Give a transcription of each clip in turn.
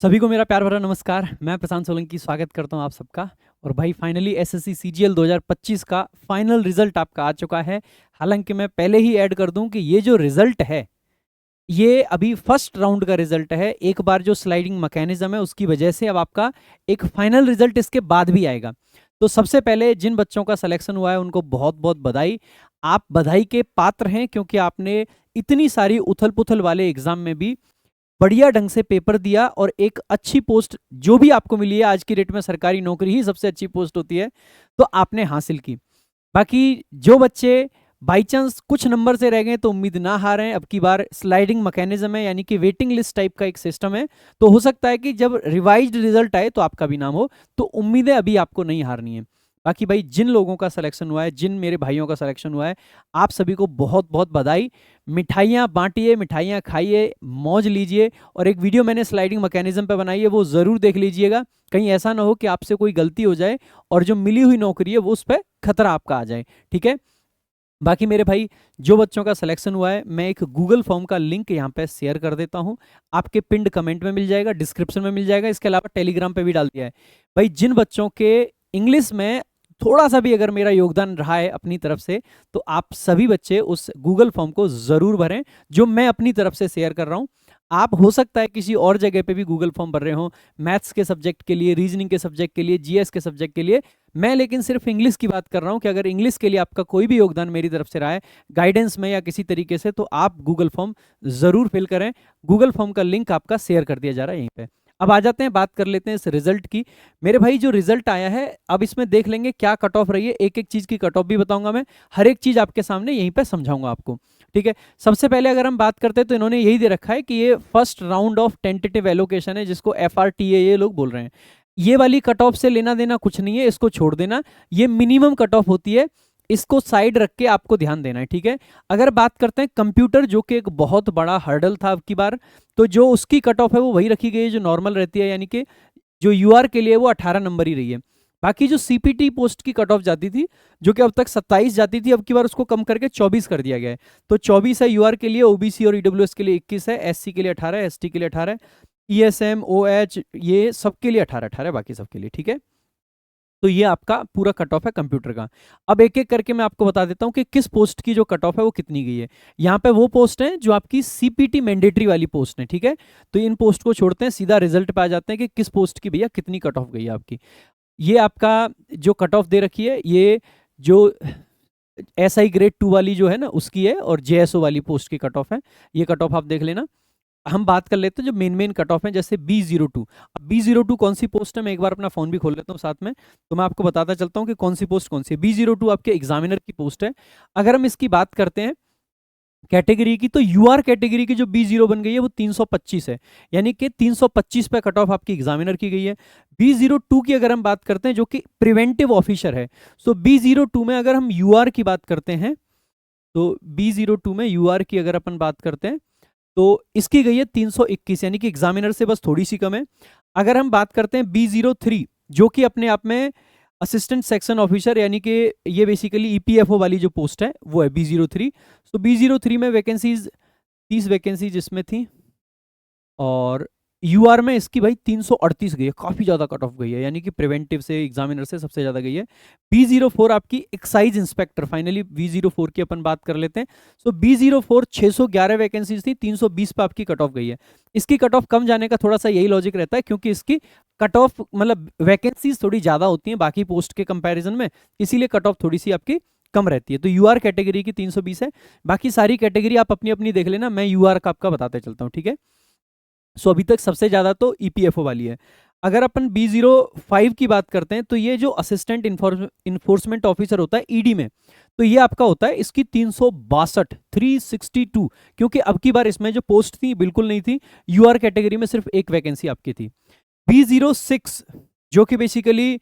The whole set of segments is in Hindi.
सभी को मेरा प्यार भरा नमस्कार। मैं प्रशांत सोलंकी स्वागत करता हूं आप सबका। और भाई फाइनली एसएससी सीजीएल 2025 का फाइनल रिजल्ट आपका आ चुका है। हालांकि मैं पहले ही ऐड कर दूं कि ये जो रिजल्ट है ये अभी फर्स्ट राउंड का रिजल्ट है। एक बार जो स्लाइडिंग मैकेनिज्म है उसकी वजह से अब आपका एक फाइनल रिजल्ट इसके बाद भी आएगा। तो सबसे पहले जिन बच्चों का सिलेक्शन हुआ है उनको बहुत बहुत बधाई। आप बधाई के पात्र हैं क्योंकि आपने इतनी सारी उथल पुथल वाले एग्जाम में भी बढ़िया ढंग से पेपर दिया और एक अच्छी पोस्ट जो भी आपको मिली है, आज की डेट में सरकारी नौकरी ही सबसे अच्छी पोस्ट होती है, तो आपने हासिल की। बाकी जो बच्चे बाई चांस कुछ नंबर से रह गए तो उम्मीद ना हारें। अब की बार स्लाइडिंग मैकेनिज्म है, यानी कि वेटिंग लिस्ट टाइप का एक सिस्टम है। तो हो सकता है कि जब रिवाइज्ड रिजल्ट आए तो आपका भी नाम हो। तो उम्मीदें अभी आपको नहीं हारनी है। बाकी भाई जिन लोगों का सिलेक्शन हुआ है, जिन मेरे भाइयों का सिलेक्शन हुआ है, आप सभी को बहुत बहुत बधाई। मिठाइयाँ बांटिए, मिठाइयाँ खाइए, मौज लीजिए। और एक वीडियो मैंने स्लाइडिंग मैकेनिज्म पे बनाई है, वो ज़रूर देख लीजिएगा। कहीं ऐसा ना हो कि आपसे कोई गलती हो जाए और जो मिली हुई नौकरी है वो उस पर खतरा आपका आ जाए। ठीक है। बाकी मेरे भाई जो बच्चों का सिलेक्शन हुआ है, मैं एक गूगल फॉर्म का लिंक यहाँ पे शेयर कर देता हूँ। आपके पिंड कमेंट में मिल जाएगा, डिस्क्रिप्शन में मिल जाएगा। इसके अलावा टेलीग्राम पे भी डाल दिया है। भाई जिन बच्चों के इंग्लिश में थोड़ा सा भी अगर मेरा योगदान रहा है अपनी तरफ से, तो आप सभी बच्चे उस गूगल फॉर्म को ज़रूर भरें जो मैं अपनी तरफ से शेयर कर रहा हूँ। आप हो सकता है किसी और जगह पे भी गूगल फॉर्म भर रहे हो, मैथ्स के सब्जेक्ट के लिए, रीजनिंग के सब्जेक्ट के लिए, जीएस के सब्जेक्ट के लिए। मैं लेकिन सिर्फ इंग्लिश की बात कर रहा हूं कि अगर इंग्लिश के लिए आपका कोई भी योगदान मेरी तरफ से रहा है, गाइडेंस में या किसी तरीके से, तो आप गूगल फॉर्म जरूर फिल करें। गूगल फॉर्म का लिंक आपका शेयर कर दिया जा रहा है यहीं पे। अब आ जाते हैं, बात कर लेते हैं इस रिजल्ट की। मेरे भाई जो रिजल्ट आया है, अब इसमें देख लेंगे क्या कट ऑफ रही है। एक एक चीज की कट ऑफ भी बताऊंगा मैं, हर एक चीज आपके सामने यहीं पे समझाऊंगा आपको। ठीक है। सबसे पहले अगर हम बात करते हैं तो इन्होंने यही दे रखा है कि ये first round of tentative allocation है, जिसको एफआरटीए ये लोग बोल रहे हैं। ये वाली कट ऑफ से लेना देना कुछ नहीं है, इसको छोड़ देना। ये मिनिमम कट ऑफ होती है, इसको साइड रख के आपको ध्यान देना है। ठीक है। अगर बात करते हैं कंप्यूटर, जो कि एक बहुत बड़ा हर्डल था अब की बार, तो जो उसकी कट ऑफ है वो वही रखी गई है जो नॉर्मल रहती है, यानी कि जो यूआर के लिए वो 18 नंबर ही रही है। बाकी जो सीपीटी पोस्ट की कट ऑफ जाती थी, जो कि अब तक 27 जाती थी, अब की बार उसको कम करके 24 कर दिया गया है। तो 24 है यूआर के लिए, ओबीसी और ईडब्ल्यूएस के लिए 21 है, एससी के लिए 18 है, एसटी के लिए 18 है, ईएसएम ओएच ये सबके लिए 18-18 है, बाकी सबके लिए। ठीक है। तो ये आपका पूरा कट ऑफ है कंप्यूटर का। अब एक एक करके मैं आपको बता देता हूं कि किस पोस्ट की जो कट ऑफ है वो कितनी गई है। यहाँ पे वो पोस्ट है जो आपकी सीपीटी मैंडेटरी वाली पोस्ट है। ठीक है। तो इन पोस्ट को छोड़ते हैं, सीधा रिजल्ट पे आ जाते हैं कि किस पोस्ट की भैया कितनी कट ऑफ गई है आपकी। ये आपका जो कट ऑफ दे रखी है, ये जो एसआई ग्रेड 2 वाली जो है ना उसकी है, और जेएसओ वाली पोस्ट की कट ऑफ है। ये कट ऑफ आप देख लेना। हम बात कर लेते हैं जो मेन मेन कट ऑफ है, जैसे B02। अब B02 कौन सी पोस्ट है, मैं एक बार अपना फोन भी खोल लेता हूँ साथ में, तो मैं आपको बताता चलता हूँ कि कौन सी पोस्ट कौन सी है। B02 आपके एग्जामिनर की पोस्ट है। अगर हम इसकी बात करते हैं कैटेगरी की, तो यूआर कैटेगरी की जो B0 बन गई है वो 325 है, यानी कि 325 पे कट ऑफ आपकी एग्जामिनर की गई है। B02 की अगर हम बात करते हैं जो कि प्रिवेंटिव ऑफिसर है, सो B02 में अगर हम यूआर की बात करते हैं, तो B02 में यूआर की अगर अपन बात करते हैं तो इसकी गई है 321, यानी कि एग्जामिनर से बस थोड़ी सी कम है। अगर हम बात करते हैं B03, जो कि अपने आप में असिस्टेंट सेक्शन ऑफिसर, यानी कि ये बेसिकली ईपीएफओ वाली जो पोस्ट है वो है B03। तो B03 में वैकेंसीज 30 वैकेंसीज इसमें थी, और यूआर में इसकी भाई 338 गई है, काफी ज्यादा कट ऑफ गई है, यानी कि प्रिवेंटिव से एग्जामिनर से सबसे ज्यादा गई है। B04 आपकी एक्साइज इंस्पेक्टर, फाइनली B04 की अपन बात कर लेते हैं। सो B04 611 वैकेंसीज थी, 320 पे आपकी कट ऑफ गई है। इसकी कट ऑफ कम जाने का थोड़ा सा यही लॉजिक रहता है, क्योंकि इसकी कट ऑफ मतलब वैकेंसीज थोड़ी ज्यादा होती हैं बाकी पोस्ट के कंपेरिजन में, इसीलिए कट ऑफ थोड़ी सी आपकी कम रहती है। तो यूआर कैटेगरी की 320 है। बाकी सारी कैटेगरी आप अपनी अपनी देख लेना, मैं यूआर का आपका बताते चलता हूँ। ठीक है। सो अभी तक सबसे ज्यादा तो ईपीएफओ वाली है। अगर अपन B05 की बात करते हैं, तो ये जो असिस्टेंट इन्फोर्समेंट ऑफिसर होता है ईडी में, तो ये आपका होता है इसकी 362 क्योंकि अब की बार इसमें जो पोस्ट थी बिल्कुल नहीं थी, यूआर कैटेगरी में सिर्फ एक वैकेंसी आपकी थी। B06 जो कि बेसिकली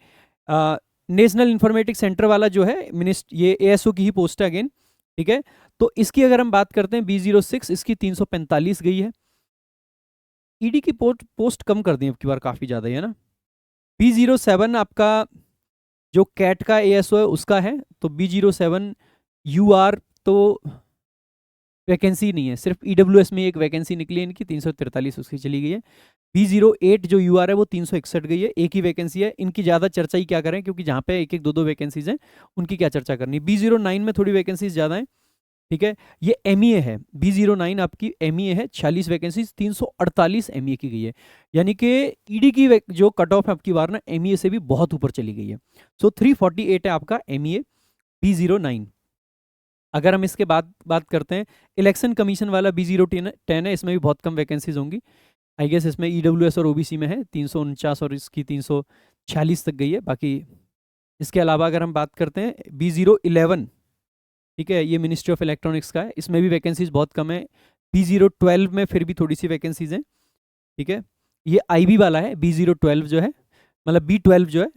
नेशनल इंफॉर्मेटिक सेंटर वाला जो है मिनिस्ट, ये एएसओ की ही पोस्ट है अगेन। ठीक है। तो इसकी अगर हम बात करते हैं B06, इसकी 345 गई है। ईडी की पोस्ट कम कर दी अब की बार, काफी ज्यादा है ना। B07 आपका जो कैट का एएसओ है उसका है, तो B07 यूआर तो वैकेंसी नहीं है, सिर्फ ईडब्ल्यूएस में एक वैकेंसी निकली है इनकी, 343 उसकी चली गई है। B08 जो UR है वो 361 गई है, एक ही वैकेंसी है। इनकी ज़्यादा चर्चा ही क्या करें, क्योंकि जहाँ पे एक एक दो दो वैकेंसीज हैं उनकी क्या चर्चा करनी। B09 में थोड़ी वैकेंसीज ज़्यादा हैं, ठीक है। ये MEA है, B09 आपकी MEA है, 46 वैकेंसीज, 348 MEA की गई है। यानी कि ED की जो कट ऑफ है आपकी बार ना MEA से भी बहुत ऊपर चली गई है। सो 348 है आपका MEA B09। अगर हम इसके बाद बात करते हैं, इलेक्शन कमीशन वाला B010 है, इसमें भी बहुत कम वैकेंसीज होंगी। आई गेस इसमें EWS और OBC में है 349 और इसकी 346 तक गई है। बाकी इसके अलावा अगर हम बात करते हैं B011, ठीक है, ये मिनिस्ट्री ऑफ इलेक्ट्रॉनिक्स का है, इसमें भी वैकेंसीज बहुत कम है। B012 में फिर भी थोड़ी सी वैकेंसीज हैं, ठीक है। ये IB वाला है B012 जो है, मतलब B12 जो है,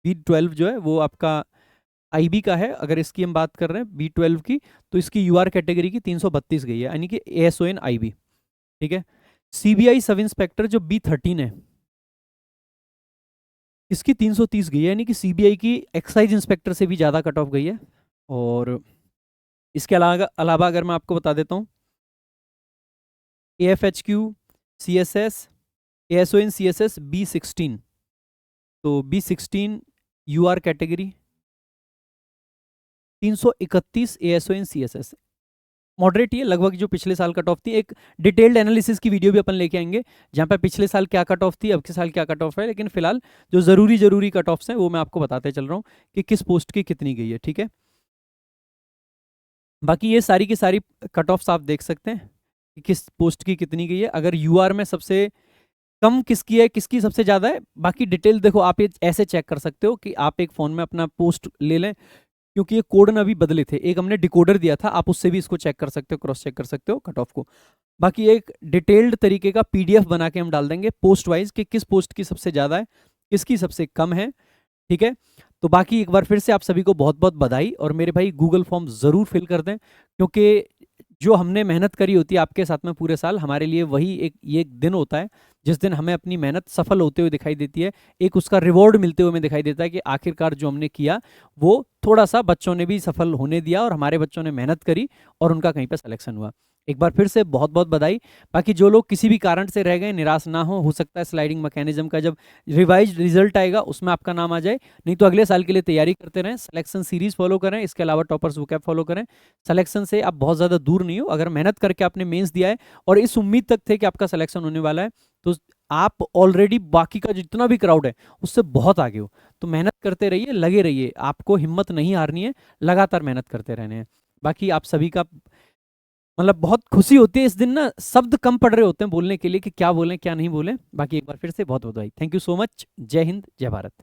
B12 जो है वो आपका IB का है। अगर इसकी हम बात कर रहे हैं B12 की, तो इसकी UR कैटेगरी की 332 गई है, यानी कि ASON IB, ठीक है। CBI सब इंस्पेक्टर जो B13 है, इसकी 330 गई है, यानी कि CBI की एक्साइज इंस्पेक्टर से भी ज़्यादा कट ऑफ गई है। और इसके अलावा अगर मैं आपको बता देता हूँ, AFHQ CSS ASON CSS B16, तो B16 UR category 331 ASON CSS, moderate ही है, लगभग जो पिछले साल कट ऑफ थी। एक डिटेल्ड एनालिसिस की वीडियो भी अपन लेके आएंगे जहाँ पे पिछले साल क्या कट ऑफ थी, अब के साल क्या कट ऑफ है, लेकिन फिलहाल जो जरूरी कट ऑफ्स हैं वो मैं आपको बताते चल रहा हूँ कि किस पोस्ट की कितनी गई है, ठीक है। बाकी ये सारी की सारी कट ऑफ्स आप देख सकते हैं कि किस पोस्ट की कितनी गई है। अगर UR में सबसे कम किसकी है, किसकी सबसे ज़्यादा है, बाकी डिटेल देखो आप ये ऐसे चेक कर सकते हो कि आप एक फ़ोन में अपना पोस्ट ले लें, क्योंकि ये कोड ना अभी बदले थे। एक हमने डिकोडर दिया था, आप उससे भी इसको चेक कर सकते हो, क्रॉस चेक कर सकते हो कट ऑफ को। बाकी एक डिटेल्ड तरीके का PDF बना के हम डाल देंगे पोस्ट वाइज कि किस पोस्ट की सबसे ज़्यादा है, किसकी सबसे कम है, ठीक है। तो बाकी एक बार फिर से आप सभी को बहुत बहुत बधाई। और मेरे भाई गूगल फॉर्म ज़रूर फिल कर दें, क्योंकि जो हमने मेहनत करी होती है आपके साथ में पूरे साल, हमारे लिए वही ये एक दिन होता है जिस दिन हमें अपनी मेहनत सफल होते हुए दिखाई देती है, एक उसका रिवॉर्ड मिलते हुए हमें दिखाई देता है कि आखिरकार जो हमने किया वो थोड़ा सा बच्चों ने भी सफल होने दिया और हमारे बच्चों ने मेहनत करी और उनका कहीं पर सिलेक्शन हुआ। एक बार फिर से बहुत बहुत बधाई। बाकी जो लोग किसी भी कारण से रह गए, निराश ना हो सकता है स्लाइडिंग मैकेनिज्म का जब रिवाइज रिजल्ट आएगा उसमें आपका नाम आ जाए, नहीं तो अगले साल के लिए तैयारी करते रहें, सिलेक्शन सीरीज फॉलो करें, इसके अलावा टॉपर्स बुक ऐप फॉलो करें। सिलेक्शन से आप बहुत ज़्यादा दूर नहीं हो, अगर मेहनत करके आपने मेंस दिया है और इस उम्मीद तक थे कि आपका सिलेक्शन होने वाला है, तो आप ऑलरेडी बाकी का जितना भी क्राउड है उससे बहुत आगे हो। तो मेहनत करते रहिए, लगे रहिए, आपको हिम्मत नहीं हारनी है, लगातार मेहनत करते रहने हैं। बाकी आप सभी का मतलब बहुत खुशी होती है इस दिन ना, शब्द कम पड़ रहे होते हैं बोलने के लिए कि क्या बोलें क्या नहीं बोलें। बाकी एक बार फिर से बहुत बहुत बधाई, थैंक यू सो मच, जय हिंद जय भारत।